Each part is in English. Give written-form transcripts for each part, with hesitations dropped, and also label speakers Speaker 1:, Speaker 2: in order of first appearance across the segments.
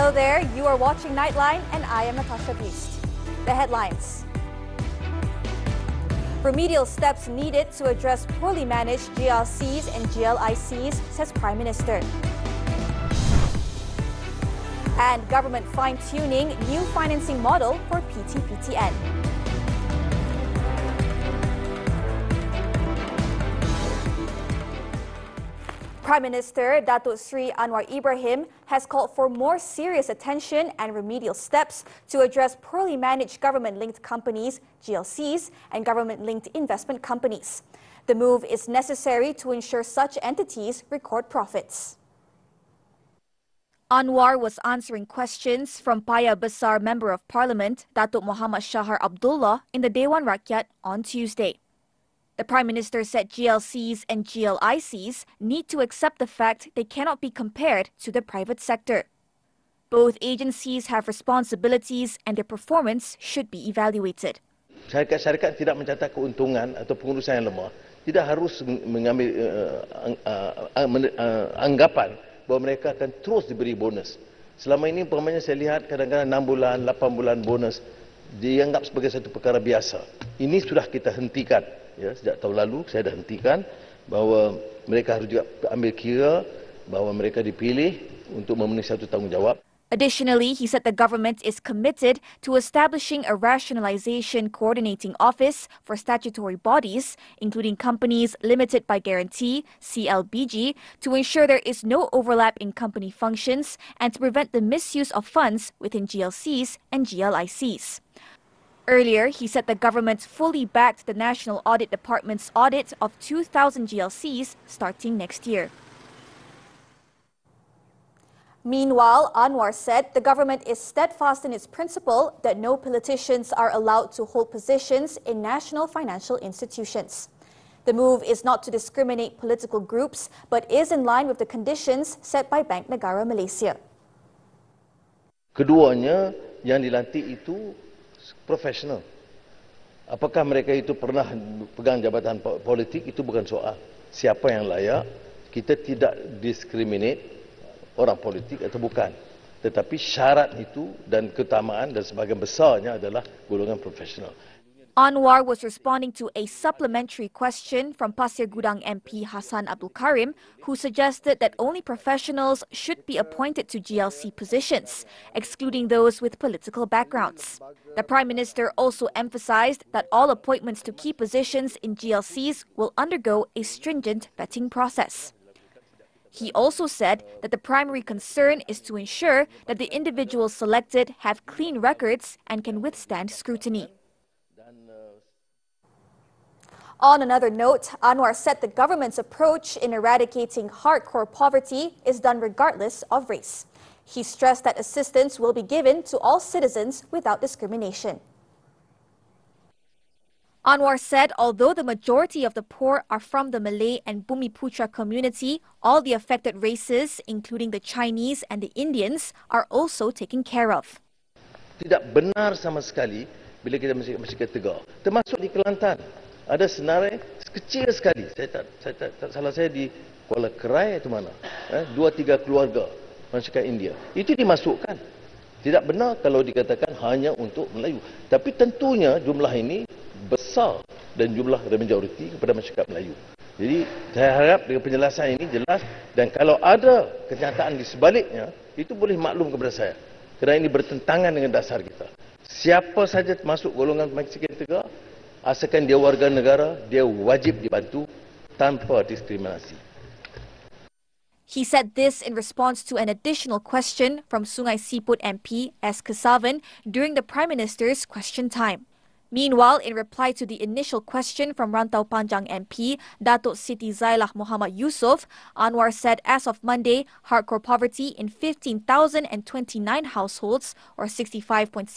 Speaker 1: Hello there, you are watching Nightline and I am Natasha. Busst. The headlines. Remedial steps needed to address poorly managed GLCs and GLICs, says Prime Minister. And government fine-tuning new financing model for PT-PTN. Prime Minister Datuk Sri Anwar Ibrahim has called for more serious attention and remedial steps to address poorly managed government-linked companies, GLCs, and government-linked investment companies. The move is necessary to ensure such entities record profits. Anwar was answering questions from Paya Besar Member of Parliament Datuk Muhammad Shahar Abdullah in the Dewan Rakyat on Tuesday. The Prime Minister said GLCs and GLICs need to accept the fact they cannot be compared to the private sector. Both agencies have responsibilities and their performance should be evaluated.
Speaker 2: Syarikat-syarikat tidak mencatat keuntungan atau pengurusan yang lemah tidak harus mengambil anggapan bahawa mereka akan terus diberi bonus. Selama ini umpamanya saya lihat kadang-kadang 6 bulan, 8 bulan bonus dianggap sebagai satu perkara biasa. Ini sudah kita hentikan. Ya, sejak tahun lalu saya dah hentikan bahawa mereka harus juga ambil kira bahawa mereka dipilih untuk memenuhi satu tanggungjawab.
Speaker 1: Additionally, he said the government is committed to establishing a rationalization coordinating office for statutory bodies, including companies limited by guarantee, CLBG, to ensure there is no overlap in company functions and to prevent the misuse of funds within GLCs and GLICs. Earlier, he said the government fully backed the National Audit Department's audit of 2,000 GLCs starting next year. Meanwhile, Anwar said the government is steadfast in its principle that no politicians are allowed to hold positions in national financial institutions. The move is not to discriminate political groups, but is in line with the conditions set by Bank Negara Malaysia.
Speaker 2: Keduanya yang dilantik itu profesional. Apakah mereka itu pernah pegang jabatan politik, itu bukan soal. Siapa yang layak, kita tidak diskriminate orang politik atau bukan. Tetapi syarat itu dan keutamaan dan sebahagian besarnya adalah golongan profesional.
Speaker 1: Anwar was responding to a supplementary question from Pasir Gudang MP Hassan Abdul Karim, who suggested that only professionals should be appointed to GLC positions, excluding those with political backgrounds. The Prime Minister also emphasized that all appointments to key positions in GLCs will undergo a stringent vetting process. He also said that the primary concern is to ensure that the individuals selected have clean records and can withstand scrutiny. On another note, Anwar said the government's approach in eradicating hardcore poverty is done regardless of race. He stressed that assistance will be given to all citizens without discrimination. Anwar said although the majority of the poor are from the Malay and Bumiputra community, all the affected races, including the Chinese and the Indians, are also taken care of.
Speaker 2: Tidak benar sama sekali bila kita mesti tegak. Termasuk di Kelantan. Ada senarai kecil sekali. Salah saya di Kuala Kerai atau mana. 2-3 keluarga masyarakat India. Itu dimasukkan. Tidak benar kalau dikatakan hanya untuk Melayu. Tapi tentunya jumlah ini besar dan jumlah majoriti kepada masyarakat Melayu. Jadi saya harap dengan penjelasan ini jelas dan kalau ada kenyataan di sebaliknya, itu boleh maklum kepada saya. Kerana ini bertentangan dengan dasar kita. Siapa saja masuk golongan miskin tegak, asalkan dia warga negara, dia wajib dibantu tanpa diskriminasi.
Speaker 1: He said this in response to an additional question from Sungai Siput MP S. Kesavan during the Prime Minister's question time. Meanwhile, in reply to the initial question from Rantau Panjang MP Datuk Siti Zailah Muhammad Yusof, Anwar said as of Monday, hardcore poverty in 15,029 households, or 65.6%,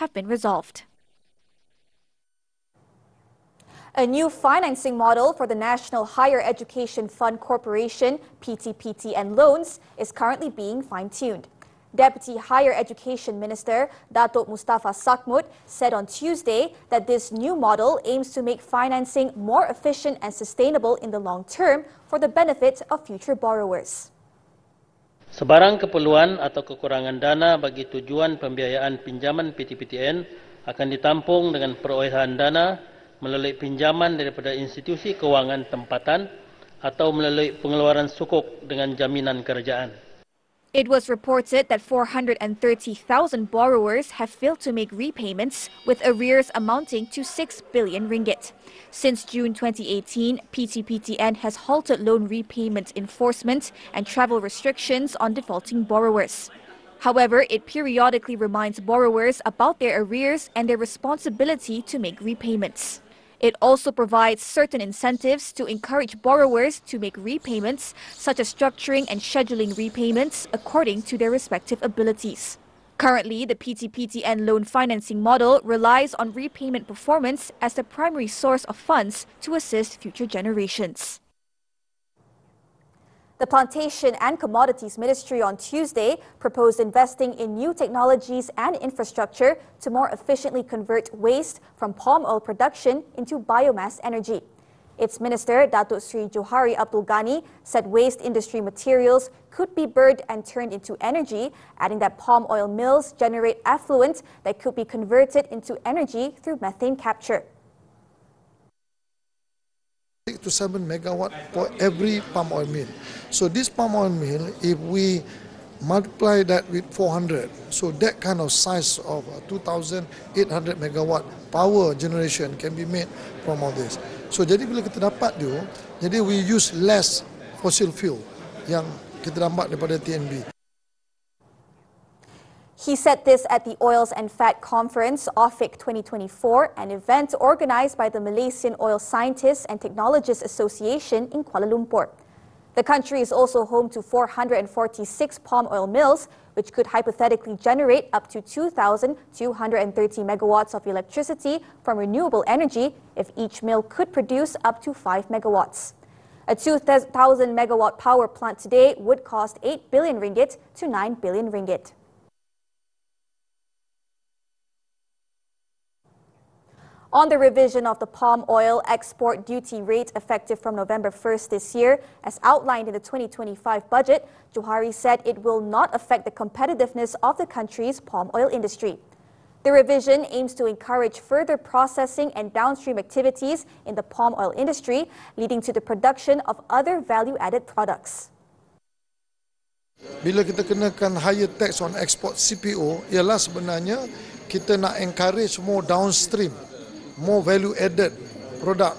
Speaker 1: have been resolved. A new financing model for the National Higher Education Fund Corporation, PT-PTN loans, is currently being fine-tuned. Deputy Higher Education Minister Datuk Mustafa Sakmut said on Tuesday that this new model aims to make financing more efficient and sustainable in the long term for the benefit of future borrowers.
Speaker 3: Sebarang keperluan atau kekurangan dana bagi tujuan pembiayaan pinjaman PTPTN akan ditampung dengan perolehan dana melalui pinjaman daripada institusi kewangan tempatan atau melalui pengeluaran sukuk dengan jaminan kerajaan.
Speaker 1: It was reported that 430,000 borrowers have failed to make repayments, with arrears amounting to 6 billion ringgit. Since June 2018, PTPTN has halted loan repayment enforcement and travel restrictions on defaulting borrowers. However, it periodically reminds borrowers about their arrears and their responsibility to make repayments. It also provides certain incentives to encourage borrowers to make repayments, such as structuring and scheduling repayments according to their respective abilities. Currently, the PTPTN loan financing model relies on repayment performance as the primary source of funds to assist future generations. The Plantation and Commodities Ministry on Tuesday proposed investing in new technologies and infrastructure to more efficiently convert waste from palm oil production into biomass energy. Its Minister, Datuk Sri Johari Abdul Ghani, said waste industry materials could be burned and turned into energy, adding that palm oil mills generate effluent that could be converted into energy through methane capture.
Speaker 4: 6 to 7 megawatt for every palm oil mill. So this palm oil mill, if we multiply that with 400, so that kind of size of 2,800 megawatt power generation can be made from all this. So jadi bila kita dapat dia, jadi we use less fossil fuel yang kita dapat daripada TNB.
Speaker 1: He said this at the Oils and Fat Conference, OFIC 2024, an event organized by the Malaysian Oil Scientists and Technologists Association in Kuala Lumpur. The country is also home to 446 palm oil mills, which could hypothetically generate up to 2,230 megawatts of electricity from renewable energy if each mill could produce up to 5 megawatts. A 2,000 megawatt power plant today would cost 8 billion ringgit to 9 billion ringgit. On the revision of the palm oil export duty rate effective from November 1st this year, as outlined in the 2025 budget, Johari said it will not affect the competitiveness of the country's palm oil industry. The revision aims to encourage further processing and downstream activities in the palm oil industry, leading to the production of other value-added products.
Speaker 4: Bila kita kenakan higher tax on export CPO, ialah sebenarnya kita nak encourage more downstream, more value-added product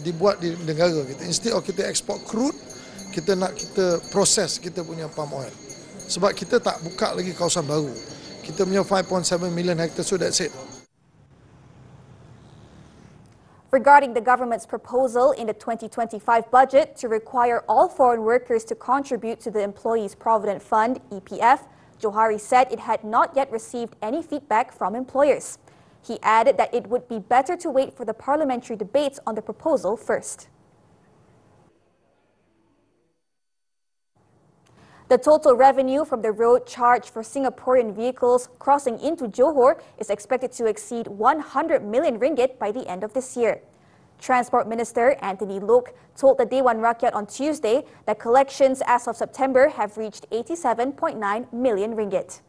Speaker 4: dibuat di negara kita. Instead of kita export crude, kita nak kita proses kita punya palm oil. Sebab kita tak buka lagi kawasan baru. Kita punya 5.7 million hectares, so that's it.
Speaker 1: Regarding the government's proposal in the 2025 budget to require all foreign workers to contribute to the Employees Provident Fund, EPF, Johari said it had not yet received any feedback from employers. He added that it would be better to wait for the parliamentary debates on the proposal first. The total revenue from the road charge for Singaporean vehicles crossing into Johor is expected to exceed 100 million ringgit by the end of this year. Transport Minister Anthony Loke told the Dewan Rakyat on Tuesday that collections as of September have reached 87.9 million ringgit.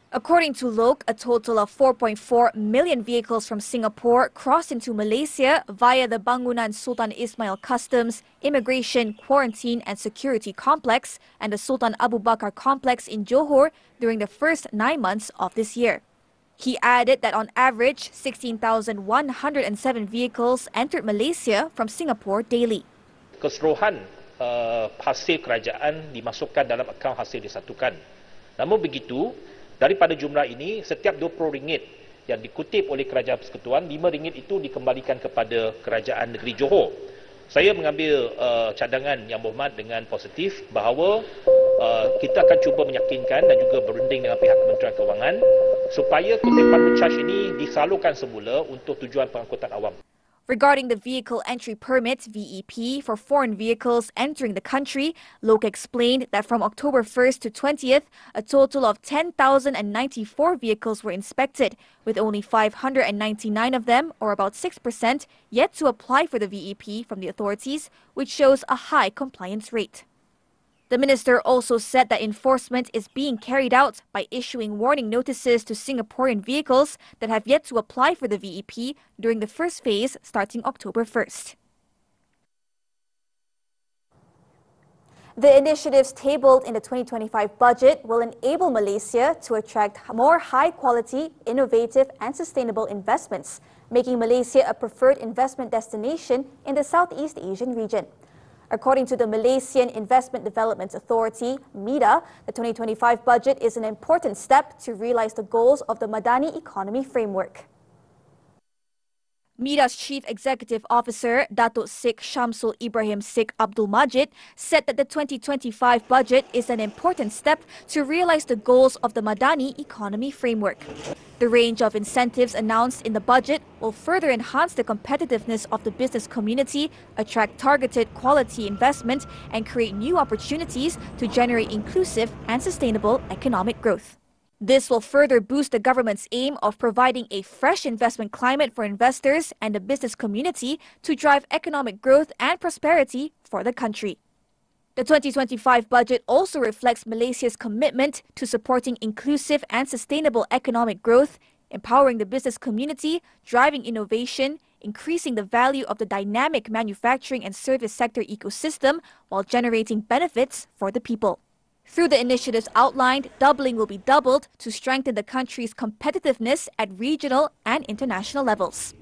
Speaker 1: According to Loke, a total of 4.4 million vehicles from Singapore crossed into Malaysia via the Bangunan Sultan Ismail Customs, Immigration, Quarantine and Security Complex and the Sultan Abu Bakar Complex in Johor during the first 9 months of this year. He added that on average, 16,107 vehicles entered Malaysia from Singapore daily.
Speaker 5: Keseluruhan hasil kerajaan dimasukkan dalam akaun hasil disatukan. Namun begitu, daripada jumlah ini, setiap RM20 yang dikutip oleh Kerajaan Persekutuan, RM5 itu dikembalikan kepada Kerajaan Negeri Johor. Saya mengambil cadangan yang berhormat dengan positif bahawa kita akan cuba meyakinkan dan juga berunding dengan pihak Kementerian Kewangan supaya kutipan recharge ini disalurkan semula untuk tujuan pengangkutan awam.
Speaker 1: Regarding the Vehicle Entry Permit, VEP, for foreign vehicles entering the country, Loke explained that from October 1st to 20th, a total of 10,094 vehicles were inspected, with only 599 of them, or about 6%, yet to apply for the VEP from the authorities, which shows a high compliance rate. The minister also said that enforcement is being carried out by issuing warning notices to Singaporean vehicles that have yet to apply for the VEP during the first phase starting October 1st. The initiatives tabled in the 2025 budget will enable Malaysia to attract more high-quality, innovative and sustainable investments, making Malaysia a preferred investment destination in the Southeast Asian region. According to the Malaysian Investment Development Authority, MIDA, the 2025 budget is an important step to realize the goals of the Madani Economy Framework. MIDA's Chief Executive Officer, Datuk Sheikh Shamsul Ibrahim Sheikh Abdul Majid, said that the 2025 budget is an important step to realize the goals of the Madani Economy Framework. The range of incentives announced in the budget will further enhance the competitiveness of the business community, attract targeted quality investment, and create new opportunities to generate inclusive and sustainable economic growth. This will further boost the government's aim of providing a fresh investment climate for investors and the business community to drive economic growth and prosperity for the country. The 2025 budget also reflects Malaysia's commitment to supporting inclusive and sustainable economic growth, empowering the business community, driving innovation, increasing the value of the dynamic manufacturing and service sector ecosystem while generating benefits for the people. Through the initiatives outlined, doubling will be doubled to strengthen the country's competitiveness at regional and international levels.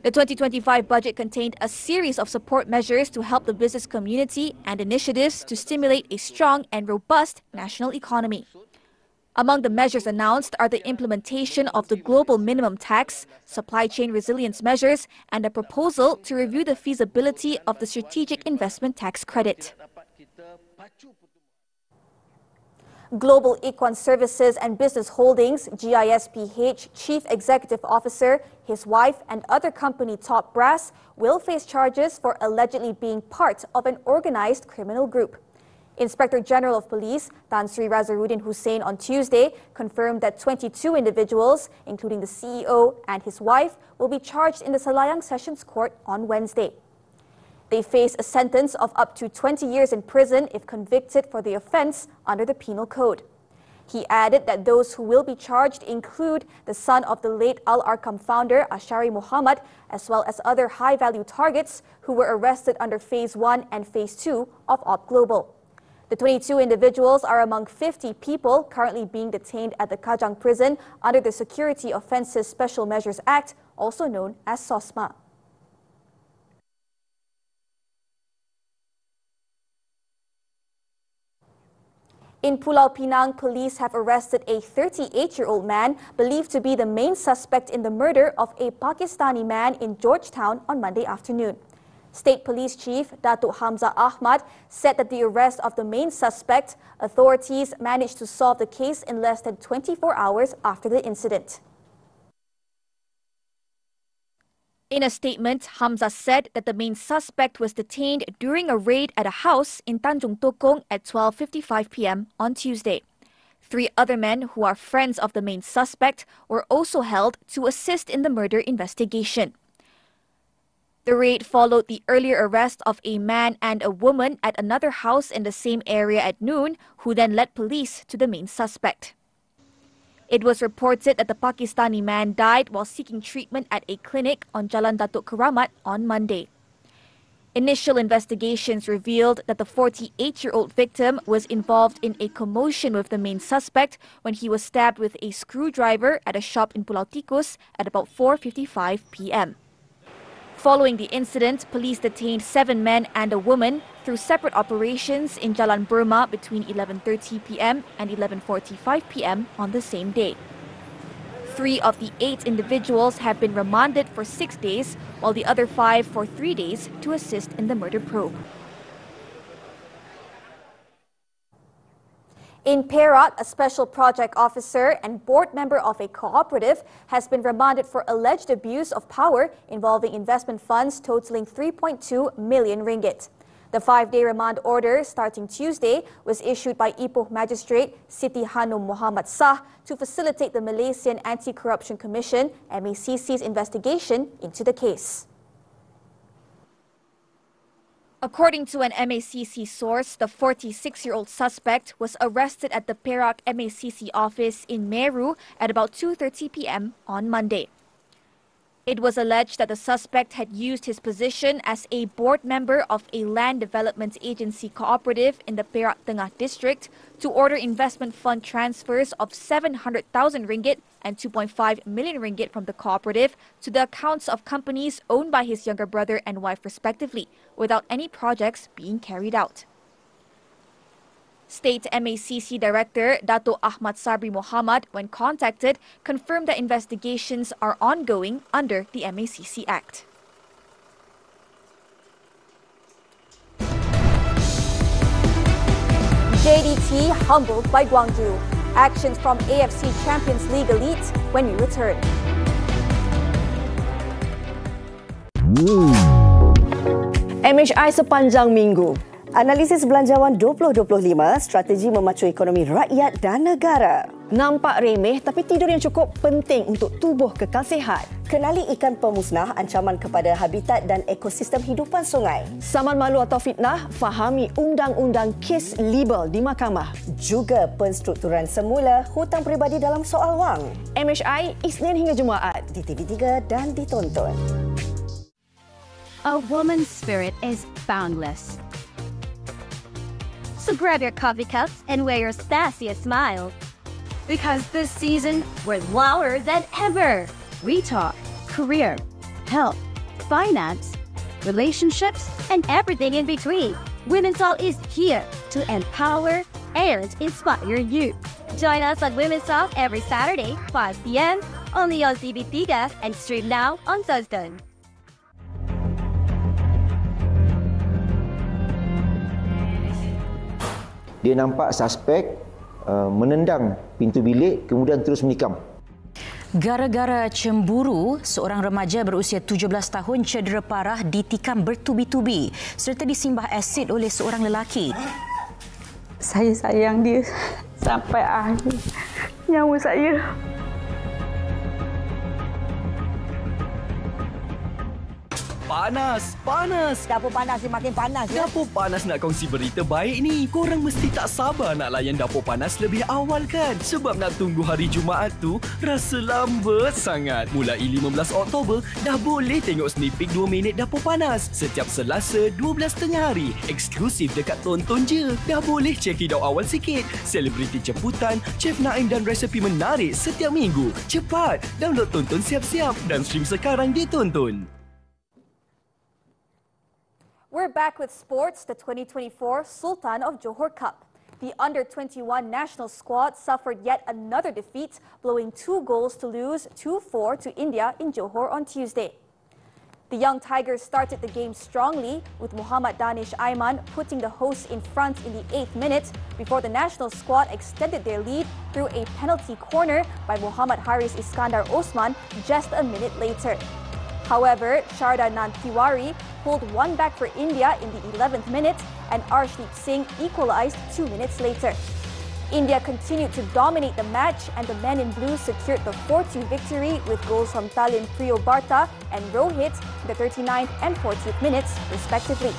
Speaker 1: The 2025 budget contained a series of support measures to help the business community and initiatives to stimulate a strong and robust national economy. Among the measures announced are the implementation of the global minimum tax, supply chain resilience measures, and a proposal to review the feasibility of the strategic investment tax credit. Global Equine Services and Business Holdings, GISPH, Chief Executive Officer, his wife and other company top brass will face charges for allegedly being part of an organized criminal group. Inspector General of Police Tan Sri Razaruddin Hussein on Tuesday confirmed that 22 individuals, including the CEO and his wife, will be charged in the Selayang Sessions Court on Wednesday. They face a sentence of up to 20 years in prison if convicted for the offence under the Penal Code. He added that those who will be charged include the son of the late Al-Arkam founder Ashari Muhammad, as well as other high-value targets who were arrested under Phase 1 and Phase 2 of Op Global. The 22 individuals are among 50 people currently being detained at the Kajang prison under the Security Offences Special Measures Act, also known as SOSMA. In Pulau Pinang, police have arrested a 38-year-old man believed to be the main suspect in the murder of a Pakistani man in Georgetown on Monday afternoon. State Police Chief Datuk Hamzah Ahmad said that the arrest of the main suspect, authorities managed to solve the case in less than 24 hours after the incident. In a statement, Hamzah said that the main suspect was detained during a raid at a house in Tanjung Tokong at 12:55 p.m. on Tuesday. 3 other men who are friends of the main suspect were also held to assist in the murder investigation. The raid followed the earlier arrest of a man and a woman at another house in the same area at noon, who then led police to the main suspect. It was reported that the Pakistani man died while seeking treatment at a clinic on Jalan Datuk Keramat on Monday. Initial investigations revealed that the 48-year-old victim was involved in a commotion with the main suspect when he was stabbed with a screwdriver at a shop in Pulau Tikus at about 4:55 p.m. Following the incident, police detained 7 men and a woman through separate operations in Jalan Burma between 11:30 p.m. and 11:45 p.m. on the same day. 3 of the 8 individuals have been remanded for 6 days, while the other 5 for 3 days to assist in the murder probe. In Perak, a special project officer and board member of a cooperative has been remanded for alleged abuse of power involving investment funds totaling 3.2 million ringgit. The 5-day remand order, starting Tuesday, was issued by Ipoh Magistrate Siti Hanum Muhammad Sah to facilitate the Malaysian Anti-Corruption Commission (MACC's) investigation into the case. According to an MACC source, the 46-year-old suspect was arrested at the Perak MACC office in Meru at about 2:30 p.m. on Monday. It was alleged that the suspect had used his position as a board member of a land development agency cooperative in the Perak Tengah district to order investment fund transfers of 700,000 ringgit and 2.5 million ringgit from the cooperative to the accounts of companies owned by his younger brother and wife respectively, without any projects being carried out. State MACC Director Dato Ahmad Sabri Mohamad, when contacted, confirmed that investigations are ongoing under the MACC Act. JDT humbled by Gwangju. Actions from AFC Champions League elite when we return.
Speaker 6: MHI sepanjang minggu. Analisis belanjawan 2025, strategi memacu ekonomi rakyat dan negara. Nampak remeh tapi tidur yang cukup penting untuk tubuh kekal sihat. Kenali ikan pemusnah, ancaman kepada habitat dan ekosistem hidupan sungai. Saman malu atau fitnah, fahami undang-undang kes libel di mahkamah. Juga penstrukturan semula hutang peribadi dalam soal wang. MHI Isnin hingga Jumaat di TV3 dan ditonton.
Speaker 7: A woman's spirit is boundless. So grab your coffee cups and wear your sassiest smile. Because this season, we're louder than ever. We talk career, health, finance, relationships, and everything in between. Women's Talk is here to empower and inspire you. Join us on Women's Talk every Saturday, 5 p.m. only on TV3 and stream now on Thursday.
Speaker 8: Dia nampak suspek menendang pintu bilik kemudian terus menikam.
Speaker 9: Gara-gara cemburu, seorang remaja berusia 17 tahun cedera parah ditikam bertubi-tubi serta disimbah asid oleh seorang lelaki.
Speaker 10: Saya sayang dia sampai akhir nyawa saya.
Speaker 11: Panas, panas.
Speaker 12: Dapur panas dia makin panas.
Speaker 11: Dapur panas nak kongsi berita baik ni. Korang mesti tak sabar nak layan dapur panas lebih awal kan? Sebab nak tunggu hari Jumaat tu rasa lambat sangat. Mulai 15 Oktober dah boleh tengok sneak peek 2 minit dapur panas. Setiap Selasa 12 tengah hari. Eksklusif dekat Tonton Je. Dah boleh check it out awal sikit. Selebriti jemputan, Chef Naim dan resepi menarik setiap minggu. Cepat, download Tonton siap-siap dan stream sekarang di Tonton.
Speaker 1: We're back with sports, the 2024 Sultan of Johor Cup. The under-21 national squad suffered yet another defeat, blowing 2 goals to lose 2-4 to India in Johor on Tuesday. The young Tigers started the game strongly, with Muhammad Danish Aiman putting the hosts in front in the 8th minute before the national squad extended their lead through a penalty corner by Muhammad Haris Iskandar Osman just a minute later. However, Sharda Nantiwari pulled one back for India in the 11th minute and Arshdeep Singh equalized 2 minutes later. India continued to dominate the match and the men in blue secured the 4-2 victory with goals from Talin Priyobarta and Rohit in the 39th and 40th minutes, respectively.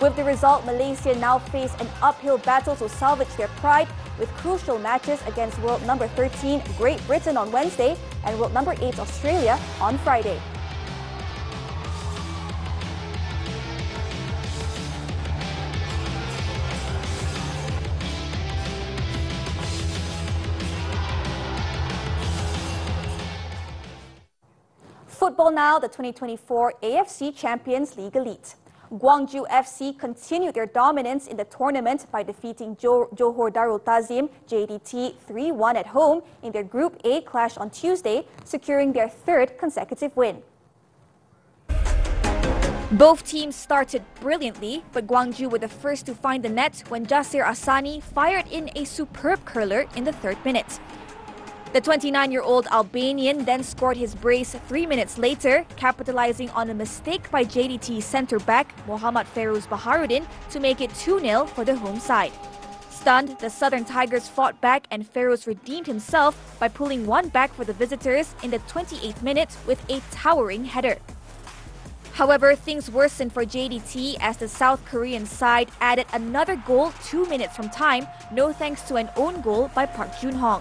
Speaker 1: With the result, Malaysia now face an uphill battle to salvage their pride with crucial matches against world number 13 Great Britain on Wednesday and world number 8 Australia on Friday. Football now, the 2024 AFC Champions League elite. Gwangju FC continued their dominance in the tournament by defeating Johor Darul Tazim JDT 3-1 at home in their Group A clash on Tuesday, securing their 3rd consecutive win. Both teams started brilliantly, but Gwangju were the first to find the net when Jasir Asani fired in a superb curler in the 3rd minute. The 29-year-old Albanian then scored his brace 3 minutes later, capitalizing on a mistake by JDT centre-back Muhammad Feroz Baharudin to make it 2-0 for the home side. Stunned, the Southern Tigers fought back and Feroz redeemed himself by pulling one back for the visitors in the 28th minute with a towering header. However, things worsened for JDT as the South Korean side added another goal 2 minutes from time, no thanks to an own goal by Park Jun-hong.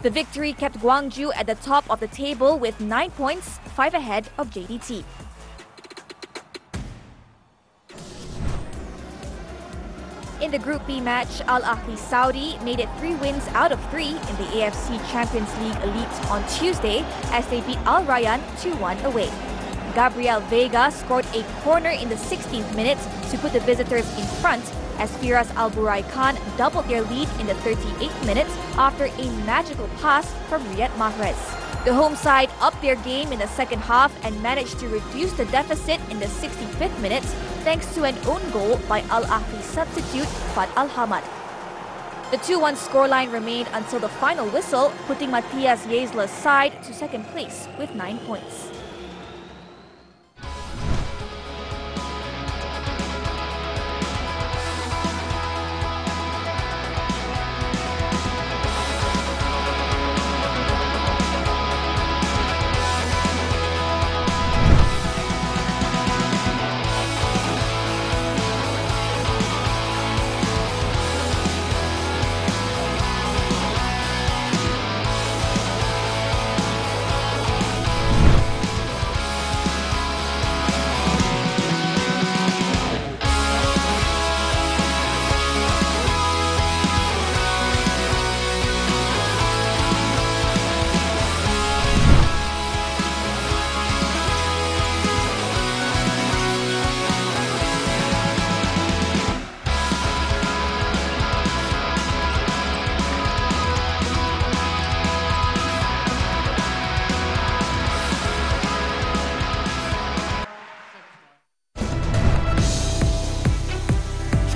Speaker 1: The victory kept Gwangju at the top of the table with 9 points, 5 ahead of JDT. In the Group B match, Al Ahly Saudi made it 3 wins out of 3 in the AFC Champions League Elite on Tuesday as they beat Al Rayyan 2-1 away. Gabriel Vega scored a corner in the 16th minute to put the visitors in front as Firas Al Burai Khan doubled their lead in the 38th minute after a magical pass from Riyad Mahrez. The home side upped their game in the second half and managed to reduce the deficit in the 65th minute thanks to an own goal by Al Ahly substitute Fad Al Hamad. The 2-1 scoreline remained until the final whistle, putting Matthias Jesler's side to second place with 9 points.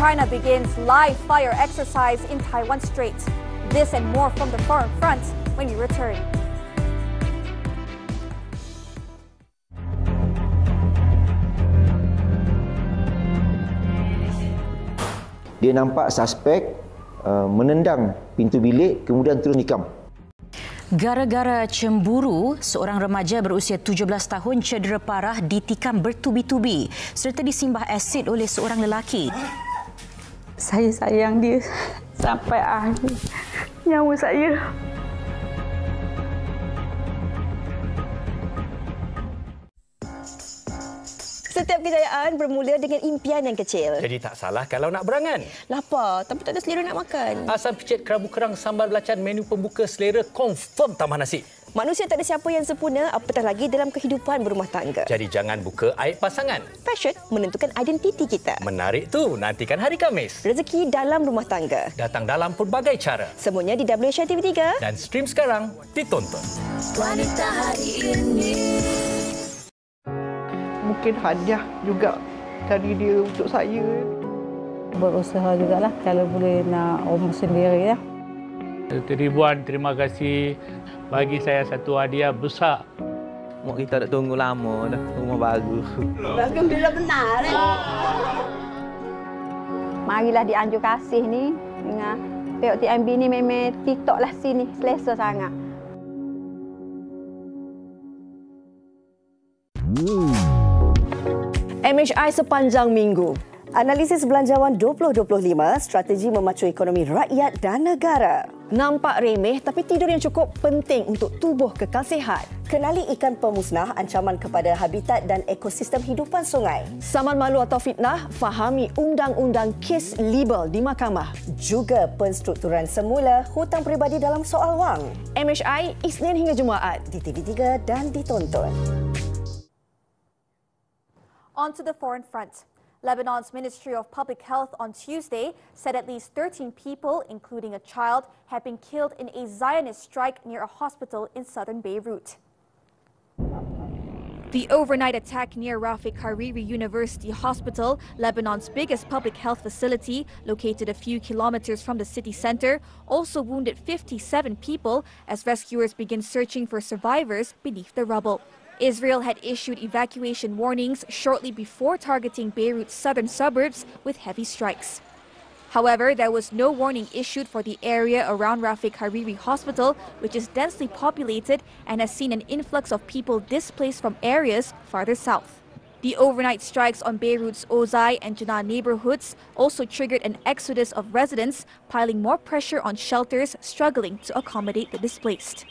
Speaker 1: China begins live fire exercise in Taiwan Strait. This and more from the foreign front when we return.
Speaker 8: Dia nampak suspek menendang pintu bilik kemudian terus nikam.
Speaker 9: Gara-gara cemburu, seorang remaja berusia 17 tahun cedera parah ditikam bertubi-tubi serta disimbah asid oleh seorang lelaki.
Speaker 10: Saya sayang dia sampai akhir nyawa saya.
Speaker 6: Setiap kejayaan bermula dengan impian yang kecil.
Speaker 12: Jadi tak salah kalau nak berangan.
Speaker 6: Lapar, tapi tak ada selera nak makan.
Speaker 12: Asam picit, kerabu kerang, sambal belacan, menu pembuka selera confirm tambah nasi.
Speaker 6: Manusia tak ada siapa yang sempurna, apatah lagi dalam kehidupan berumah tangga.
Speaker 12: Jadi jangan buka aib pasangan.
Speaker 6: Fashion menentukan identiti kita.
Speaker 12: Menarik tu, nantikan hari Khamis.
Speaker 6: Rezeki dalam rumah tangga.
Speaker 12: Datang dalam pelbagai cara.
Speaker 6: Semuanya di WSI TV3.
Speaker 12: Dan stream sekarang, ditonton.
Speaker 13: Wanita hari ini.
Speaker 14: Mungkin hadiah juga dari dia untuk saya.
Speaker 10: Berusaha jugalah kalau boleh nak rumah sendiri ya.
Speaker 15: Ribuan terima kasih bagi saya satu hadiah besar.
Speaker 16: Mak kita dah tunggu lama dah, rumah baru.
Speaker 17: Alhamdulillah benar.
Speaker 10: Marilah dianjur kasih ni dengan POTMB ni memang TikTok lah sini selesa sangat.
Speaker 6: MHI sepanjang minggu. Analisis Belanjawan 2025, strategi memacu ekonomi rakyat dan negara. Nampak remeh tapi tidur yang cukup penting untuk tubuh kekal sihat. Kenali ikan pemusnah, ancaman kepada habitat dan ekosistem hidupan sungai. Saman malu atau fitnah, fahami undang-undang kes libel di mahkamah. Juga penstrukturan semula hutang peribadi dalam soal wang. MHI Isnin hingga Jumaat di TV3 dan ditonton.
Speaker 1: On to the foreign front. Lebanon's Ministry of Public Health on Tuesday said at least 13 people, including a child, have been killed in a Zionist strike near a hospital in southern Beirut. The overnight attack near Rafik Hariri University Hospital, Lebanon's biggest public health facility, located a few kilometers from the city center, also wounded 57 people as rescuers begin searching for survivors beneath the rubble. Israel had issued evacuation warnings shortly before targeting Beirut's southern suburbs with heavy strikes. However, there was no warning issued for the area around Rafiq Hariri Hospital, which is densely populated and has seen an influx of people displaced from areas farther south. The overnight strikes on Beirut's Ozai and Jinnah neighborhoods also triggered an exodus of residents, piling more pressure on shelters struggling to accommodate the displaced.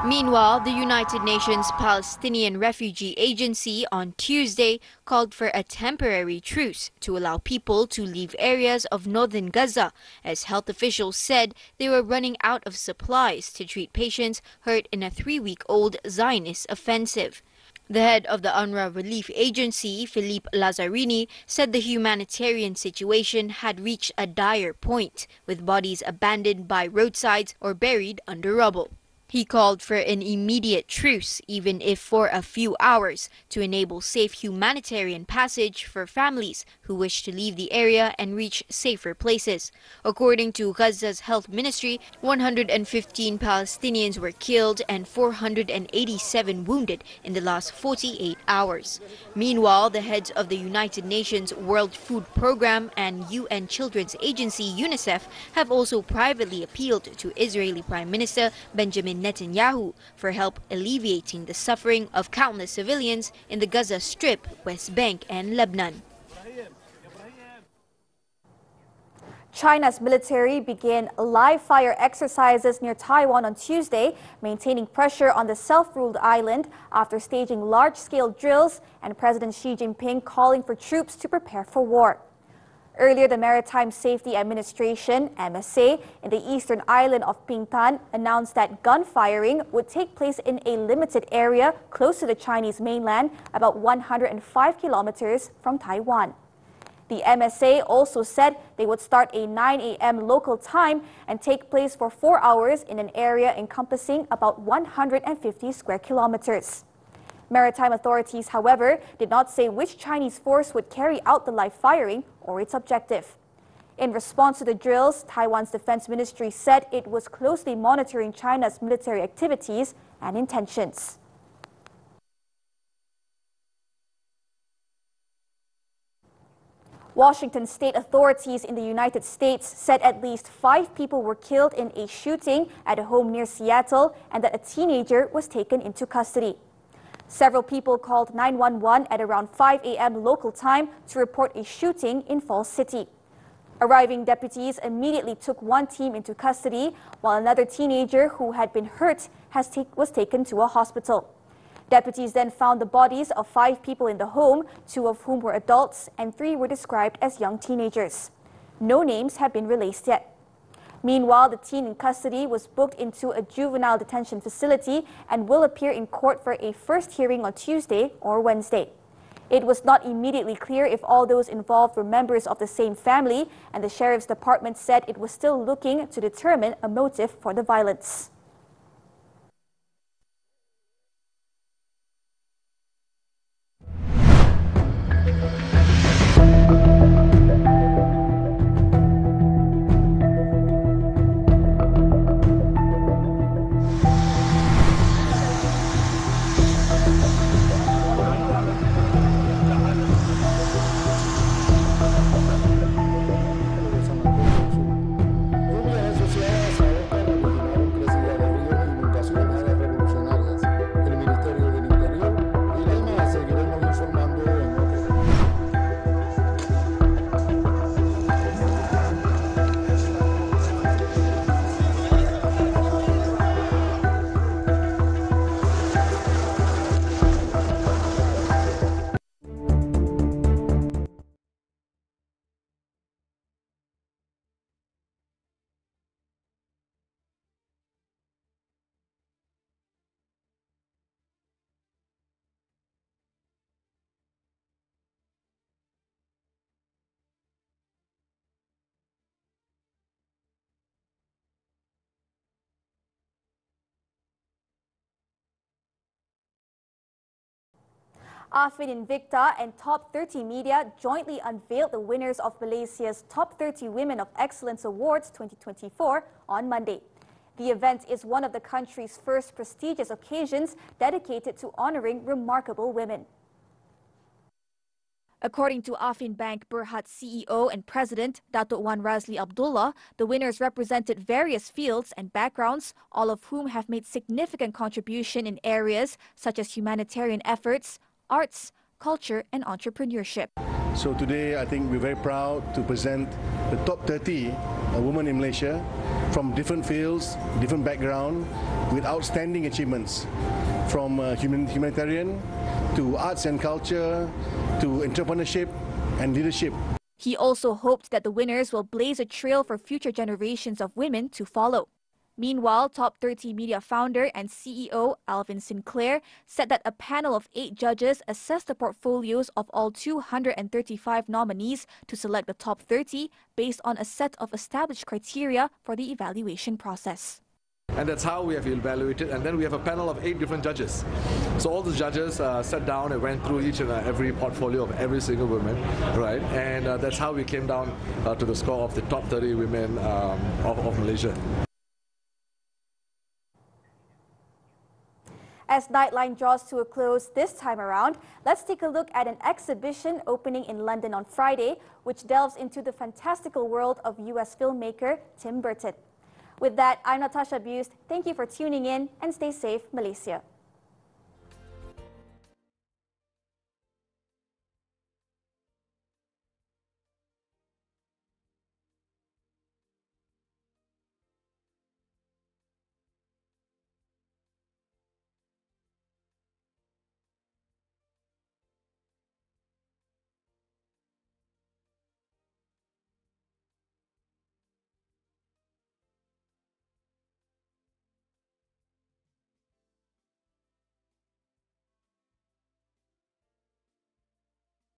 Speaker 18: Meanwhile, the United Nations Palestinian Refugee Agency on Tuesday called for a temporary truce to allow people to leave areas of northern Gaza, as health officials said they were running out of supplies to treat patients hurt in a 3-week-old Zionist offensive. The head of the UNRWA relief agency, Philippe Lazzarini, said the humanitarian situation had reached a dire point, with bodies abandoned by roadsides or buried under rubble. He called for an immediate truce, even if for a few hours, to enable safe humanitarian passage for families who wish to leave the area and reach safer places. According to Gaza's health ministry, 115 Palestinians were killed and 487 wounded in the last 48 hours. Meanwhile, the heads of the United Nations World Food Programme and UN Children's Agency UNICEF have also privately appealed to Israeli Prime Minister Benjamin Netanyahu for help alleviating the suffering of countless civilians in the Gaza Strip, West Bank and Lebanon.
Speaker 1: China's military began live fire exercises near Taiwan on Tuesday, maintaining pressure on the self-ruled island after staging large-scale drills and President Xi Jinping calling for troops to prepare for war. Earlier, the Maritime Safety Administration, MSA, in the eastern island of Bintan announced that gun firing would take place in a limited area close to the Chinese mainland, about 105 kilometers from Taiwan. The MSA also said they would start at 9 a.m. local time and take place for 4 hours in an area encompassing about 150 square kilometers. Maritime authorities, however, did not say which Chinese force would carry out the live firing or its objective. In response to the drills, Taiwan's defense ministry said it was closely monitoring China's military activities and intentions. Washington state authorities in the United States said at least 5 people were killed in a shooting at a home near Seattle and that a teenager was taken into custody. Several people called 911 at around 5 a.m. local time to report a shooting in Falls City. Arriving deputies immediately took one team into custody, while another teenager who had been hurt was taken to a hospital. Deputies then found the bodies of 5 people in the home, 2 of whom were adults and 3 were described as young teenagers. No names have been released yet. Meanwhile, the teen in custody was booked into a juvenile detention facility and will appear in court for a first hearing on Tuesday or Wednesday. It was not immediately clear if all those involved were members of the same family, and the sheriff's department said it was still looking to determine a motive for the violence. Afid Invicta and Top 30 Media jointly unveiled the winners of Malaysia's Top 30 Women of Excellence Awards 2024 on Monday. The event is one of the country's first prestigious occasions dedicated to honoring remarkable women. According to Affin Bank Berhad CEO and President Datuk Wan Razli Abdullah, the winners represented various fields and backgrounds, all of whom have made significant contribution in areas such as humanitarian efforts, arts, culture and entrepreneurship.
Speaker 19: So today I think we're very proud to present the top 30 women in Malaysia from different fields, different background, with outstanding achievements from humanitarian to arts and culture to entrepreneurship and leadership.
Speaker 1: He also hoped that the winners will blaze a trail for future generations of women to follow. Meanwhile, Top 30 Media founder and CEO Alvin Sinclair said that a panel of 8 judges assessed the portfolios of all 235 nominees to select the top 30 based on a set of established criteria for the evaluation process.
Speaker 20: And that's how we have evaluated, and then we have a panel of 8 different judges. So all the judges sat down and went through each and every portfolio of every single woman, right? And that's how we came down to the score of the top 30 women of Malaysia.
Speaker 1: As Nightline draws to a close this time around, let's take a look at an exhibition opening in London on Friday, which delves into the fantastical world of US filmmaker Tim Burton. With that, I'm Natasha Busst. Thank you for tuning in and stay safe, Malaysia.